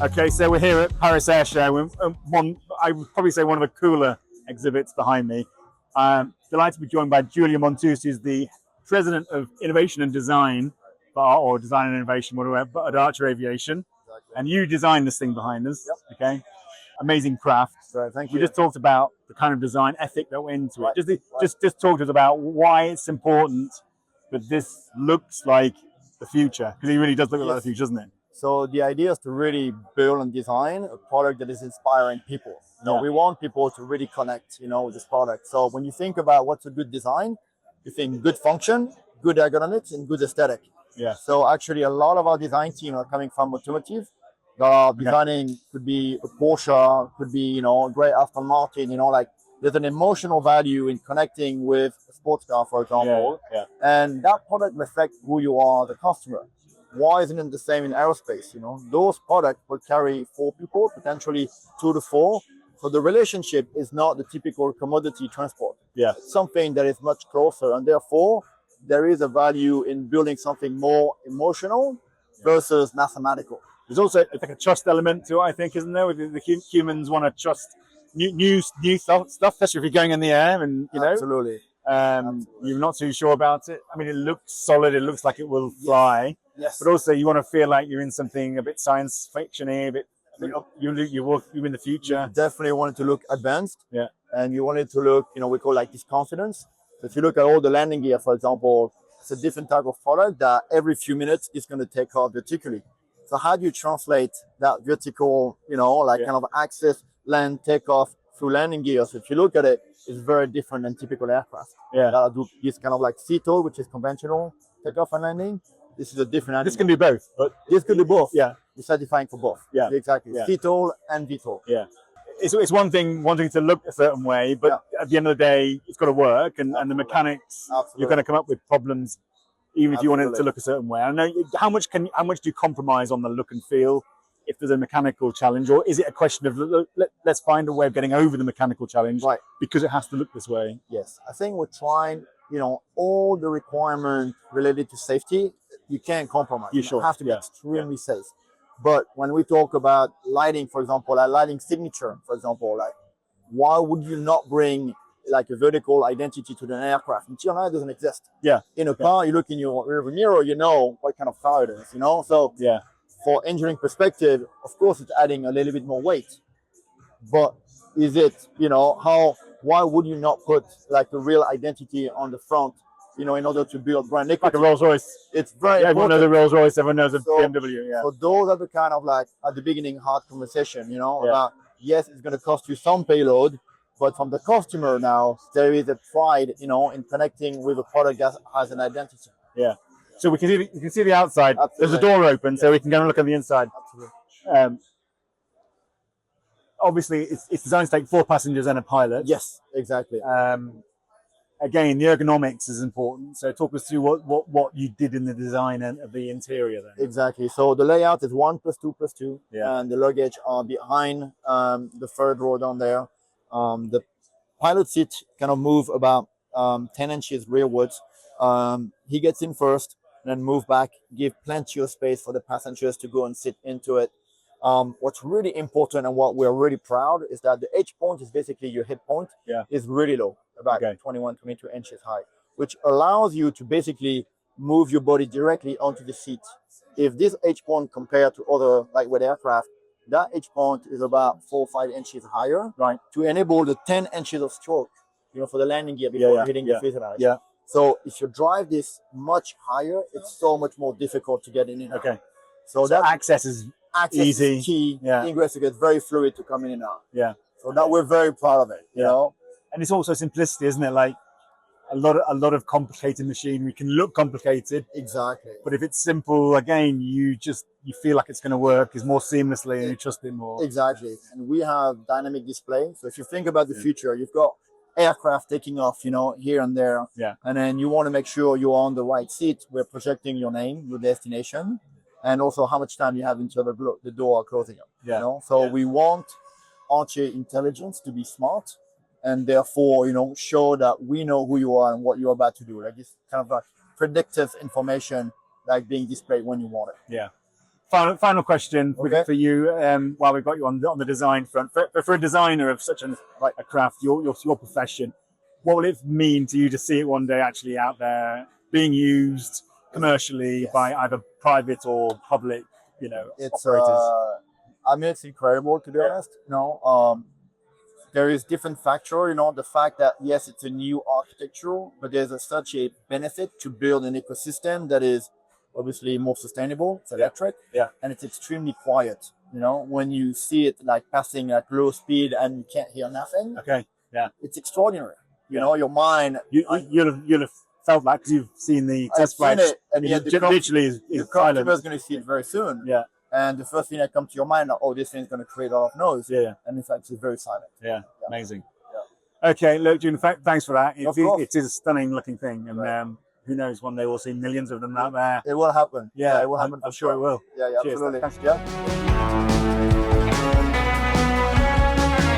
Okay, so we're here at Paris Airshow. I would probably say one of the cooler exhibits behind me. Delighted to be joined by Julien Montousse, who's the President of Innovation and Design, or Design and Innovation, whatever, but at Archer Aviation. Exactly. And you designed this thing behind us. Yep. Okay, amazing craft. So thank you. We just talked about the kind of design ethic that went into it. Just talk to us about why it's important that this looks like the future, because it really does look like the future, doesn't it? So the idea is to really build and design a product that is inspiring people. We want people to really connect, with this product. So when you think about what's a good design, you think good function, good ergonomics, and good aesthetic. Yeah. So actually, a lot of our design team are coming from automotive. Designing could be a Porsche, could be a great Aston Martin. There's an emotional value in connecting with a sports car, for example. Yeah. And that product reflects who you are, the customer. Why isn't it the same in aerospace? Those products will carry 4 people, potentially 2 to 4. So the relationship is not the typical commodity transport. Yeah. It's something that is much closer, and therefore there is a value in building something more emotional versus mathematical. There's also like a trust element to it, I think, isn't there? The humans want to trust new stuff, especially if you're going in the air, and Absolutely. You're not too sure about it. I mean, it looks solid. It looks like it will fly. Yes. But also, you want to feel like you're in something a bit science fiction-y, a bit. You're in the future. You definitely want it to look advanced. Yeah. And you want it to look, we call this confidence. So if you look at all the landing gear, for example, it's a different type of product that every few minutes is going to take off vertically. So how do you translate that vertical, kind of access, land, takeoff through landing gear? So if you look at it, it's very different than typical aircraft. Yeah. That'll do this kind of like CTOL, which is conventional takeoff and landing. This is a different animal. This can do both, but this could do both. Yeah. It's certifying for both. Yeah. Exactly. Yeah. CTOL and VTOL. Yeah. It's one thing wanting to look a certain way, but at the end of the day, it's got to work, and the mechanics, you're going to come up with problems, even if you want it to look a certain way. I know how much do you compromise on the look and feel if there's a mechanical challenge, or is it a question of let's find a way of getting over the mechanical challenge, because it has to look this way? Yes, I think we're trying. All the requirements related to safety, you can't compromise. You have to be extremely safe. But when we talk about lighting, for example, like lighting signature, for example, why would you not bring a vertical identity to the aircraft? Until now, it doesn't exist. Yeah. In a car, you look in your rearview mirror, you know what kind of car it is. So for engineering perspective, of course, it's adding a little bit more weight. But is it, why would you not put a real identity on the front? In order to build brand equity. Like a Rolls Royce. It's very important. Everyone knows a Rolls Royce, everyone knows a BMW. Yeah. So those are the kind of at the beginning hard conversation, about yes, it's going to cost you some payload, but from the customer now, there is a pride, in connecting with a product that has an identity. Yeah. So you can see the outside. Absolutely. There's a door open, so we can go and look at the inside. Absolutely. Obviously, it's designed to take 4 passengers and a pilot. Yes, exactly. Again, the ergonomics is important. So talk us through what you did in the design of the interior then. Exactly. So the layout is 1 + 2 + 2. Yeah. And the luggage are behind the third row down there. The pilot seat kind of move about 10 inches rearwards. He gets in first, then move back, give plenty of space for the passengers to go and sit into it. What's really important and what we're really proud is that the H point is basically your hip point. Is really low, about 21, 22 inches high, which allows you to basically move your body directly onto the seat. If this H point compared to other lightweight aircraft, that H point is about 4 or 5 inches higher, to enable the 10 inches of stroke, for the landing gear before hitting the fuselage. Yeah. So if you drive this much higher, it's so much more difficult to get in and out. Okay. So that access is easy. Is key. Yeah. Ingress gets very fluid to come in and out. Yeah. So that we're very proud of it. You know. And it's also simplicity, isn't it? Like a lot of complicated machinery can look complicated. Exactly. But if it's simple, again, you feel like it's going to work. It's more seamlessly, and you trust it more. Exactly. And we have dynamic display. So if you think about the future, you've got aircraft taking off, here and there. Yeah. And then you want to make sure you're on the right seat. We're projecting your name, your destination, and also how much time you have until the door closing up. Yeah. So we want Archer intelligence to be smart, and therefore, show that we know who you are and what you're about to do. Like this kind of predictive information, being displayed when you want it. Yeah. Final question Okay. for you. While we've got you on the design front, for a designer of such a craft, your profession, what will it mean to you to see it one day actually out there being used commercially by either private or public, It's operators? I mean, it's incredible, to be honest. There is different factor, the fact that yes, it's a new architecture, but there's such a benefit to build an ecosystem that is obviously more sustainable. It's electric, and it's extremely quiet. When you see it like passing at low speed and you can't hear nothing. Okay, yeah, it's extraordinary. Your mind. You'll have felt that because you've seen the test flights. And yet literally is the silent. customer is going to see it very soon. Yeah. And the first thing that comes to your mind, oh, this thing is going to create a lot of noise. Yeah. And in fact, it's very silent. Yeah. Amazing. Yeah. Okay, look, Julien, thanks for that. It is a stunning looking thing, and who knows, one day we'll see millions of them out there. It will happen. Yeah, it will happen. I'm sure it will. Yeah, Cheers. absolutely. Thanks. Yeah.